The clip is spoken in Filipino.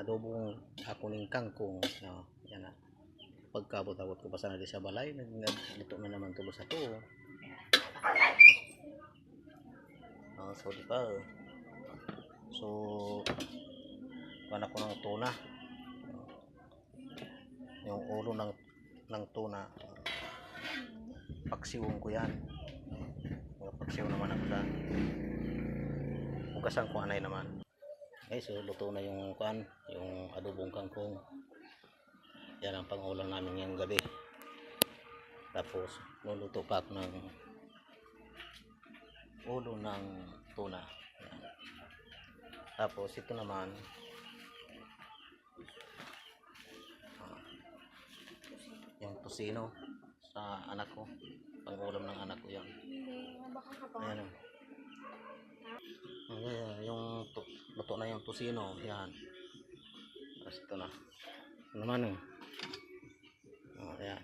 adobong akuning kangkong. Yan na. Pagkabot-abot ko pa sana di sa balay, nagluto na naman tulo sa to. So diba, so paano ko ng tuna, yung ulo ng tuna, paksiwon ko yan. Paksiw naman ako sa hugasan ko anay naman. Okay, so luto na yung yung adobong kangkong. Yan ang pangulam namin ngayong gabi. Tapos luluto pa ako ng ulo ng tuna. Yan. Tapos ito naman yung tosino sa anak ko, pangulam ng anak ko yan. Ayan. Yung luto na yung tosino. Yan. Tapos ito na naman ayan,